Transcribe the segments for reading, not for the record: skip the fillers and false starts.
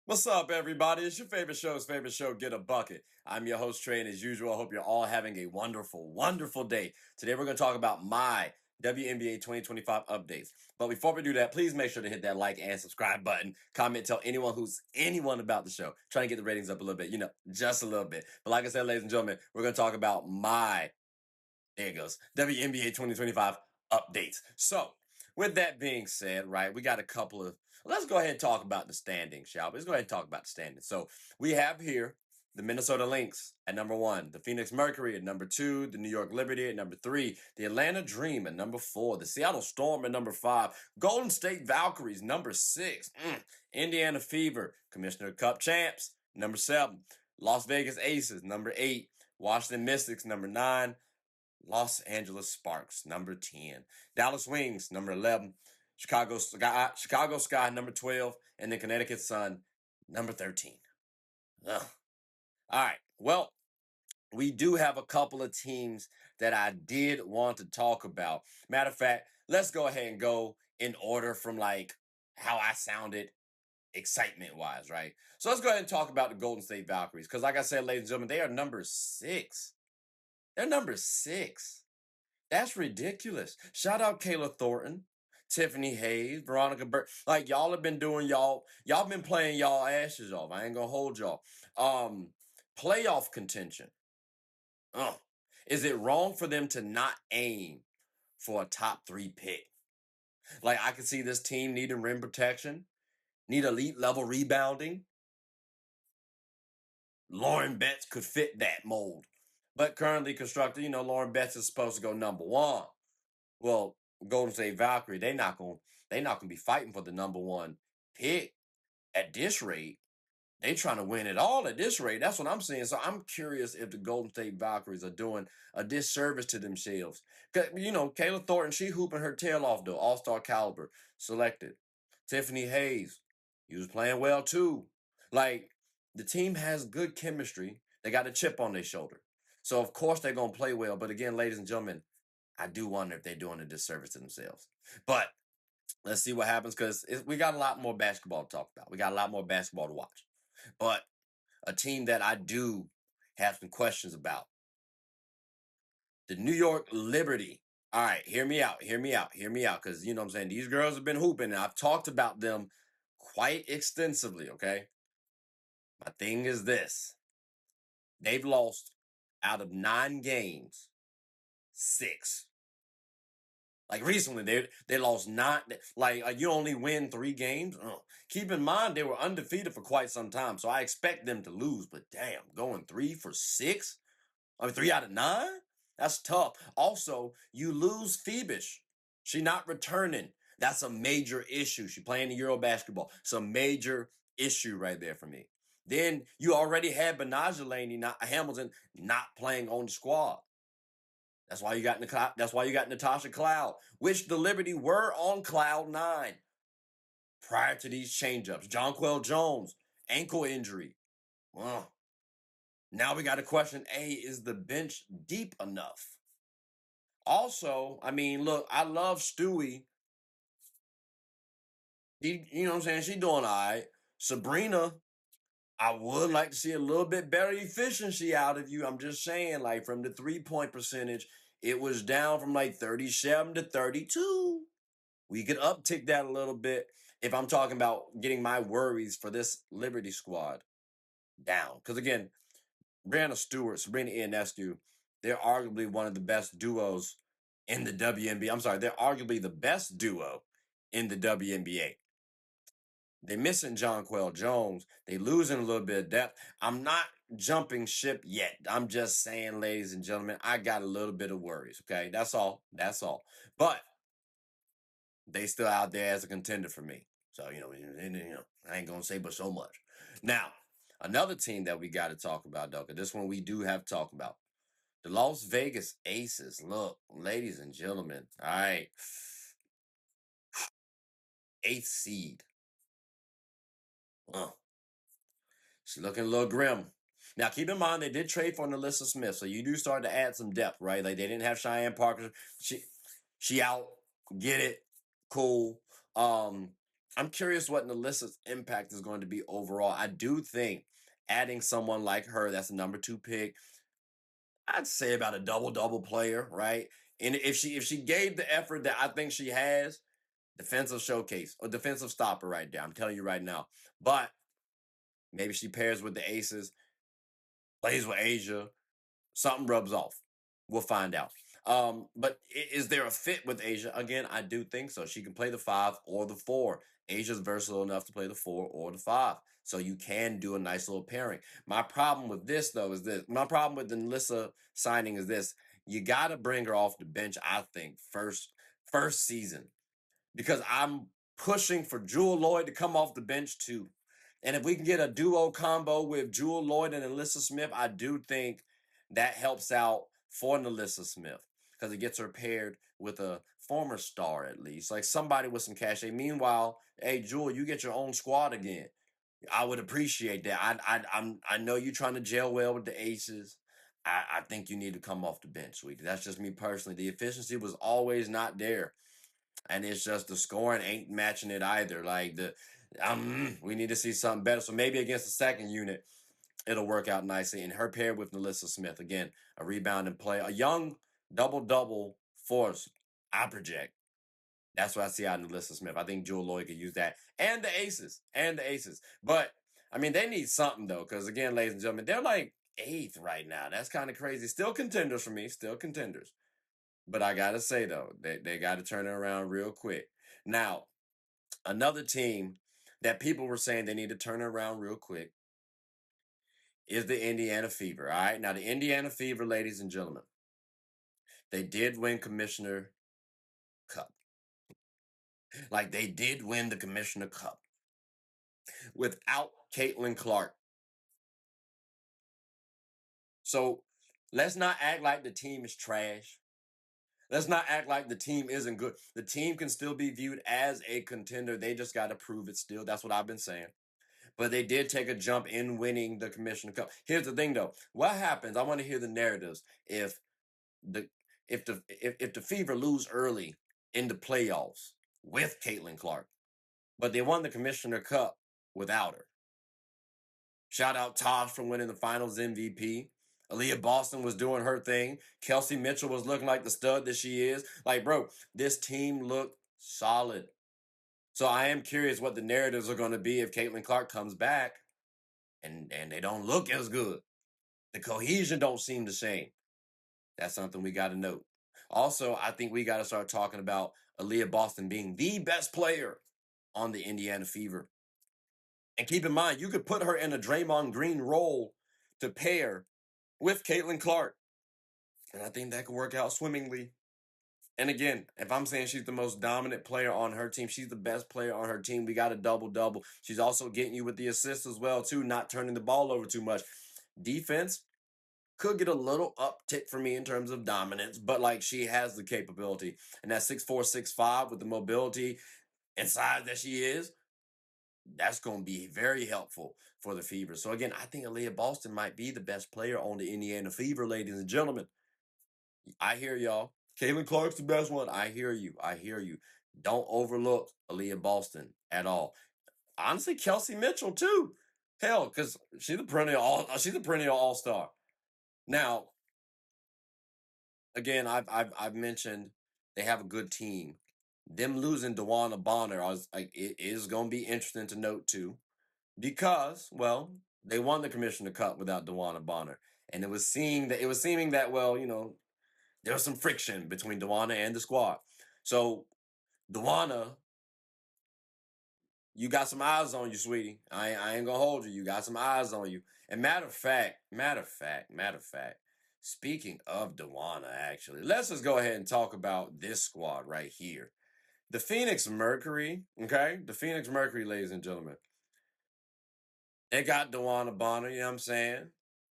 What's up, everybody? It's your favorite show, Get a Bucket. I'm your host, Trey, and as usual, I hope you're all having a wonderful, wonderful day. Today, we're going to talk about my WNBA 2025 updates. But before we do that, please make sure to hit that like and subscribe button. Comment, tell anyone about the show. Trying to get the ratings up a little bit, just a little bit. But like I said, ladies and gentlemen, we're going to talk about there it goes, WNBA 2025 updates. So, with that being said, right, we got a couple of, let's go ahead and talk about the standings, shall we? Let's go ahead and talk about the standings. So, we have here the Minnesota Lynx at number 1, the Phoenix Mercury at number 2, the New York Liberty at number 3, the Atlanta Dream at number 4, the Seattle Storm at number 5, Golden State Valkyries number 6, Indiana Fever, Commissioner Cup champs, number 7, Las Vegas Aces number 8, Washington Mystics number 9, Los Angeles Sparks, number 10. Dallas Wings, number 11. Chicago Sky, number 12. And then Connecticut Sun, number 13. Ugh. All right. Well, we do have a couple of teams that I did want to talk about. Matter of fact, let's go ahead and go in order from how I sounded excitement-wise, right? So let's go ahead and talk about the Golden State Valkyries. Because like I said, ladies and gentlemen, they are number 6. They're number 6. That's ridiculous. Shout out Kayla Thornton, Tiffany Hayes, Veronica Burke. Like, y'all have been doing y'all been playing y'all ashes off. I ain't gonna hold y'all. Playoff contention. Is it wrong for them to not aim for a top 3 pick? Like, I can see this team needing rim protection, need elite level rebounding. Lauren Betts could fit that mold. But currently constructed, Lauren Betts is supposed to go number 1. Well, Golden State Valkyrie, they're not gonna be fighting for the number 1 pick at this rate. They trying to win it all at this rate. That's what I'm saying. So I'm curious if the Golden State Valkyries are doing a disservice to themselves. Cause Kayla Thornton, she hooping her tail off though. All-star caliber selected. Tiffany Hayes, he was playing well too. Like, the team has good chemistry. They got a chip on their shoulder. So of course they're gonna play well. But again, ladies and gentlemen, I do wonder if they're doing a disservice to themselves. But let's see what happens because we got a lot more basketball to talk about. We got a lot more basketball to watch. But a team that I do have some questions about, the New York Liberty. All right, hear me out. Because, you know what I'm saying, these girls have been hooping, and I've talked about them quite extensively, okay? My thing is this. They've lost out of 9 games, 6. Like recently, they lost 9. Like you only win 3 games. Keep in mind they were undefeated for quite some time, so I expect them to lose. But damn, going 3 for 6, 3 out of 9, that's tough. Also, you lose Phoebish. She not returning. That's a major issue. She playing the Euro basketball. It's a major issue right there for me. Then you already had Hamilton not playing on the squad. That's why you got Natasha Cloud, which the Liberty were on cloud 9 prior to these changeups. Jonquel Jones, ankle injury. Well, now we got to question, is the bench deep enough? Also, I mean, look, I love Stewie. You know what I'm saying? She's doing all right. Sabrina, I would like to see a little bit better efficiency out of you. I'm just saying, like, from the 3-point percentage, it was down from like 37 to 32. We could uptick that a little bit if I'm talking about getting my worries for this Liberty squad down. Because again, Brianna Stewart, Sabrina Ionescu, they're arguably one of the best duos in the WNBA. I'm sorry, they're arguably the best duo in the WNBA. They're missing Jonquel Jones. They losing a little bit of depth. I'm not jumping ship yet. I'm just saying, ladies and gentlemen, I got a little bit of worries, okay? That's all. But they still out there as a contender for me. So, I ain't going to say but so much. Now, another team that we got to talk about, though, because this one we do have to talk about. The Las Vegas Aces. Look, ladies and gentlemen, all right. 8th seed. She's looking a little grim. Now, keep in mind, they did trade for NaLyssa Smith, so you do start to add some depth, right? Like, they didn't have Cheyenne Parker. She out. Get it. Cool. I'm curious what NaLyssa's impact is going to be overall. I do think adding someone like her, that's the number 2 pick, I'd say about a double-double player, right? And if she gave the effort that I think she has, defensive showcase or defensive stopper right there. I'm telling you right now. But maybe she pairs with the aces, plays with Asia, something rubs off. We'll find out. But is there a fit with Asia? Again, I do think so. She can play the 5 or the 4. Asia's versatile enough to play the 4 or the 5. So you can do a nice little pairing. My problem with this, though, is this. My problem with the NaLyssa signing is this. You got to bring her off the bench, I think, first season. Because I'm pushing for Jewel Lloyd to come off the bench, too. And if we can get a duo combo with Jewel Lloyd and NaLyssa Smith, I do think that helps out for NaLyssa Smith because it gets her paired with a former star at least, like somebody with some cachet. Meanwhile, hey Jewel, you get your own squad again. I would appreciate that. I know you're trying to gel well with the aces. I think you need to come off the bench, sweetie. That's just me personally. The efficiency was always not there, and it's just the scoring ain't matching it either. Like we need to see something better. So maybe against the second unit, it'll work out nicely. And her paired with NaLyssa Smith, again, a rebounding play, a young double force. I project. That's what I see out of NaLyssa Smith. I think Jewel Lloyd could use that, and the aces, But I mean, they need something though, because again, ladies and gentlemen, they're like 8th right now. That's kind of crazy. Still contenders for me. Still contenders. But I gotta say though, they got to turn it around real quick. Now, another team that people were saying they need to turn it around real quick is the Indiana Fever. All right. Now, the Indiana Fever, ladies and gentlemen, they did win Commissioner Cup. Like they did win the Commissioner Cup without Caitlin Clark. So let's not act like the team is trash. Let's not act like the team isn't good. The team can still be viewed as a contender. They just got to prove it still. That's what I've been saying. But they did take a jump in winning the Commissioner Cup. Here's the thing, though. What happens? I want to hear the narratives. The if the Fever lose early in the playoffs with Caitlin Clark, but they won the Commissioner Cup without her. Shout out Tosh for winning the Finals MVP. Aliyah Boston was doing her thing. Kelsey Mitchell was looking like the stud that she is. Like, bro, this team looked solid. So I am curious what the narratives are going to be if Caitlin Clark comes back and they don't look as good. The cohesion don't seem the same. That's something we got to note. Also, I think we got to start talking about Aliyah Boston being the best player on the Indiana Fever. And keep in mind, you could put her in a Draymond Green role to pair with Caitlin Clark. And I think that could work out swimmingly. And again, if I'm saying she's the most dominant player on her team, she's the best player on her team. We got a double-double. She's also getting you with the assists as well, too, not turning the ball over too much. Defense could get a little uptick for me in terms of dominance, but like she has the capability. And that 6'4", 6'5" with the mobility and size that she is, that's going to be very helpful for the Fever. So again, I think Aliyah Boston might be the best player on the Indiana Fever, ladies and gentlemen. I hear y'all. Caitlin Clark's the best one. I hear you. Don't overlook Aliyah Boston at all. Honestly, Kelsey Mitchell too. Hell, because she's a perennial all-star. Now, again, I've mentioned they have a good team. Them losing DeWanna Bonner, it is going to be interesting to note too, because they won the Commissioner Cup without DeWanna Bonner, and it was seeming that there was some friction between DeWanna and the squad. So DeWanna, you got some eyes on you, sweetie. I ain't gonna hold you. You got some eyes on you. And matter of fact, speaking of DeWanna, actually, let's just go ahead and talk about this squad right here. The Phoenix Mercury, okay? The Phoenix Mercury, ladies and gentlemen. They got DeWanna Bonner, you know what I'm saying?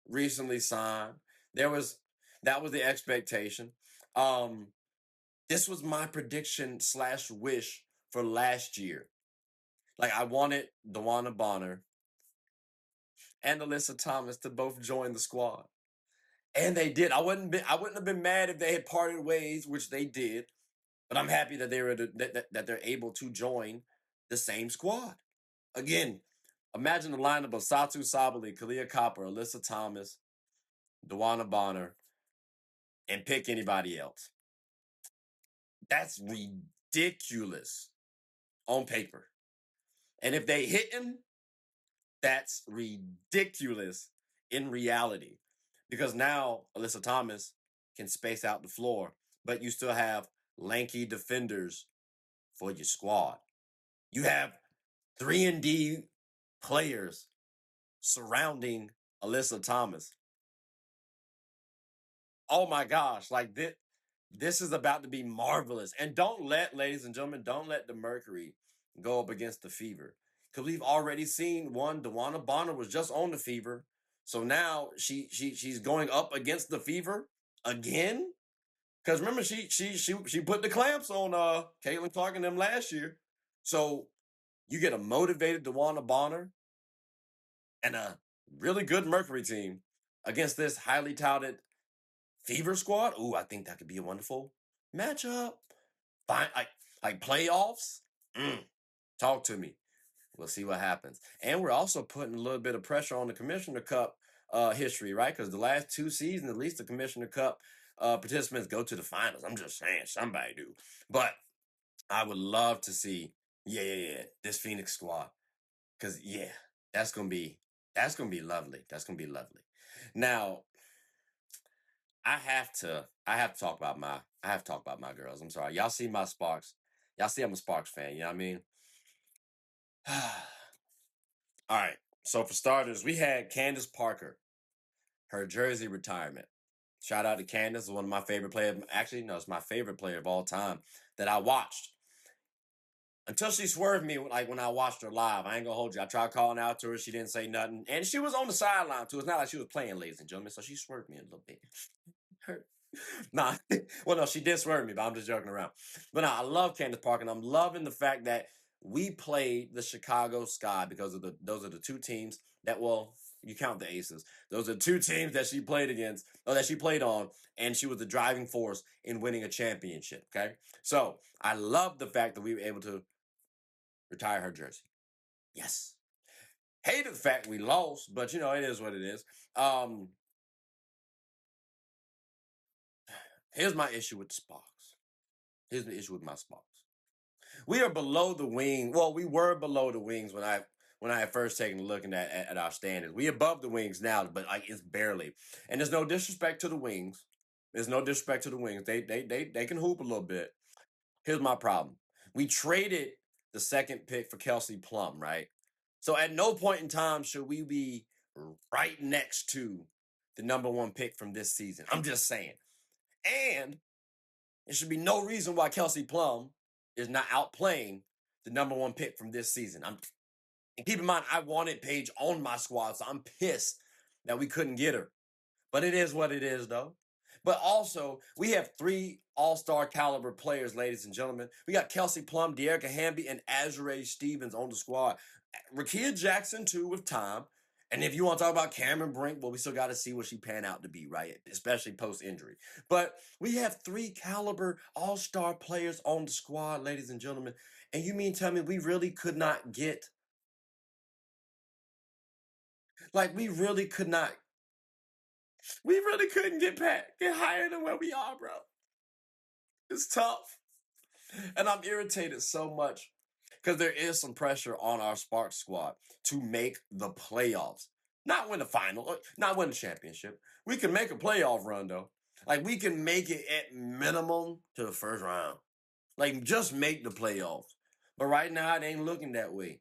Recently signed. That was the expectation. This was my prediction / wish for last year. Like, I wanted DeWanna Bonner and Alyssa Thomas to both join the squad. And they did. I wouldn't have been mad if they had parted ways, which they did. But I'm happy that they're able to join the same squad. Again, imagine the lineup of Satu Sabali, Kalia Copper, Alyssa Thomas, Dewana Bonner, and pick anybody else. That's ridiculous on paper. And if they hit him, that's ridiculous in reality. Because now Alyssa Thomas can space out the floor, but you still have lanky defenders for your squad. You have 3-and-D players surrounding Alyssa Thomas. Oh my gosh, like this is about to be marvelous. And don't let, ladies and gentlemen, don't let the Mercury go up against the Fever. Because we've already seen one, Dewana Bonner was just on the Fever. So now she's going up against the Fever again. Because remember, she put the clamps on Caitlin Clark and them last year. So you get a motivated Dewana Bonner and a really good Mercury team against this highly touted Fever squad. Ooh, I think that could be a wonderful matchup. Fine, like playoffs. Talk to me. We'll see what happens. And we're also putting a little bit of pressure on the Commissioner Cup history, right? Because the last 2 seasons, at least the Commissioner Cup participants go to the finals. I'm just saying, somebody do. But I would love to see, this Phoenix squad. Because that's gonna be lovely. That's gonna be lovely. Now, I have to talk about my girls. I'm sorry. Y'all see my Sparks. Y'all see I'm a Sparks fan, you know what I mean? All right. So for starters, we had Candace Parker, her jersey retirement. Shout out to Candace, one of my favorite players. Actually, no, it's my favorite player of all time that I watched. Until she swerved me, like when I watched her live. I ain't gonna hold you. I tried calling out to her. She didn't say nothing. And she was on the sideline too. It's not like she was playing, ladies and gentlemen. So she swerved me a little bit. Hurt. Nah, well, no, she did swerve me, but I'm just joking around. But no, I love Candace Parker, and I'm loving the fact that we played the Chicago Sky because of those are the 2 teams that, well, you count the Aces. Those are 2 teams that she played against, or that she played on, and she was the driving force in winning a championship. Okay, so I love the fact that we were able to retire her jersey. Yes. Hated the fact we lost, but it is what it is. Here's my issue with the Sparks. Here's the issue with my Sparks. We are below the wing. Well, we were below the wings when I had first taken a look at our standings. We above the wings now, but like it's barely. And there's no disrespect to the wings. There's no disrespect to the wings. They can hoop a little bit. Here's my problem. We traded the 2nd pick for Kelsey Plum, right? So at no point in time should we be right next to the number 1 pick from this season. I'm just saying. And there should be no reason why Kelsey Plum is not outplaying the number 1 pick from this season. And keep in mind, I wanted Paige on my squad, so I'm pissed that we couldn't get her. But it is what it is, though. But also, we have 3 all-star caliber players, ladies and gentlemen. We got Kelsey Plum, De'Erica Hamby, and Azurá Stevens on the squad. Rakia Jackson, too, with time. And if you want to talk about Cameron Brink, well, we still got to see what she pan out to be, right? Especially post-injury. But we have 3 caliber all-star players on the squad, ladies and gentlemen. And you mean tell me we really could not get... Like, we really couldn't get higher than where we are, bro. It's tough. And I'm irritated so much because there is some pressure on our Sparks squad to make the playoffs. Not win the final, not win the championship. We can make a playoff run, though. Like, we can make it at minimum to the first round. Like, just make the playoffs. But right now, it ain't looking that way.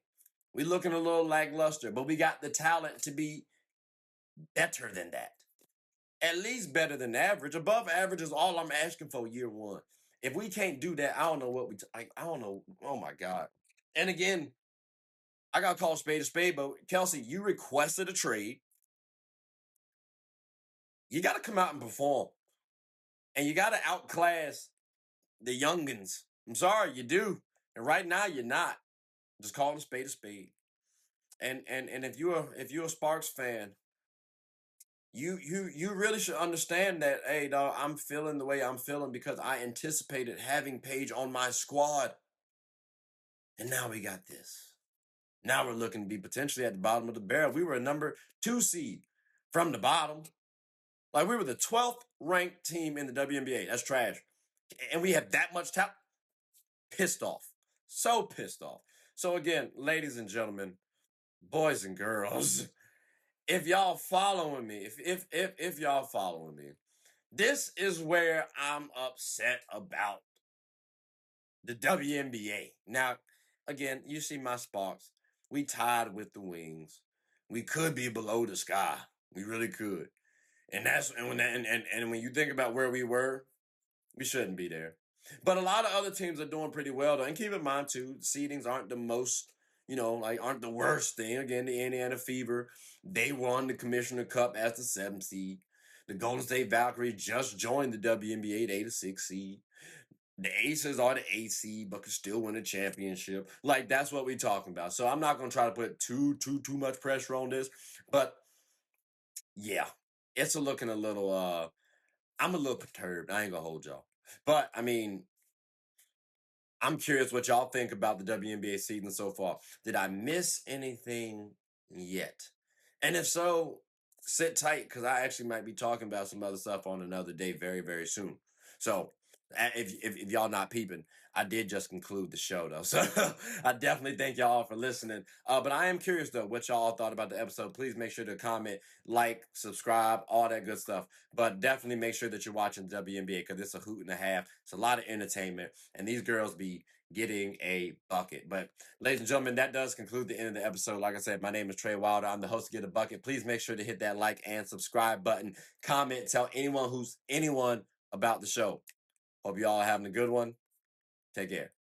We looking a little lackluster, but we got the talent to be better than that. At least better than average. Above average is all I'm asking for year 1. If we can't do that, I don't know what I don't know. Oh my God. And again, I got to call a spade, but Kelsey, you requested a trade. You got to come out and perform. And you got to outclass the youngins. I'm sorry, you do. And right now, you're not. Just call a spade. And if you're a Sparks fan, you really should understand that, hey, dog, I'm feeling the way I'm feeling because I anticipated having Paige on my squad. And now we got this. Now we're looking to be potentially at the bottom of the barrel. We were a number 2 seed from the bottom. Like, we were the 12th ranked team in the WNBA. That's trash. And we have that much talent. Pissed off. So pissed off. So again, ladies and gentlemen, boys and girls, if y'all following me, if y'all following me, this is where I'm upset about the WNBA. Now, again, you see my sparks. We tied with the Wings. We could be below the sky. We really could. And that's and when you think about where we were, we shouldn't be there. But a lot of other teams are doing pretty well though. And keep in mind too, seedings aren't the most, aren't the worst thing. Again, the Indiana Fever, they won the Commissioner Cup as the 7th seed. The Golden State Valkyries just joined the WNBA, they the 6th seed. The Aces are the 8th seed, but can still win a championship. Like, that's what we're talking about. So I'm not gonna try to put too much pressure on this, but yeah, it's looking a little. I'm a little perturbed. I ain't gonna hold y'all, but I mean, I'm curious what y'all think about the WNBA season so far. Did I miss anything yet? And if so, sit tight because I actually might be talking about some other stuff on another day very, very soon. So if y'all not peeping, I did just conclude the show though. So I definitely thank y'all for listening. But I am curious though what y'all thought about the episode. Please make sure to comment, like, subscribe, all that good stuff. But definitely make sure that you're watching WNBA because it's a hoot and a half. It's a lot of entertainment, and these girls be getting a bucket. But ladies and gentlemen, that does conclude the end of the episode. Like I said, my name is Trey Wilder. I'm the host of Get a Bucket. Please make sure to hit that like and subscribe button. Comment, tell anyone about the show. Hope you all are having a good one. Take care.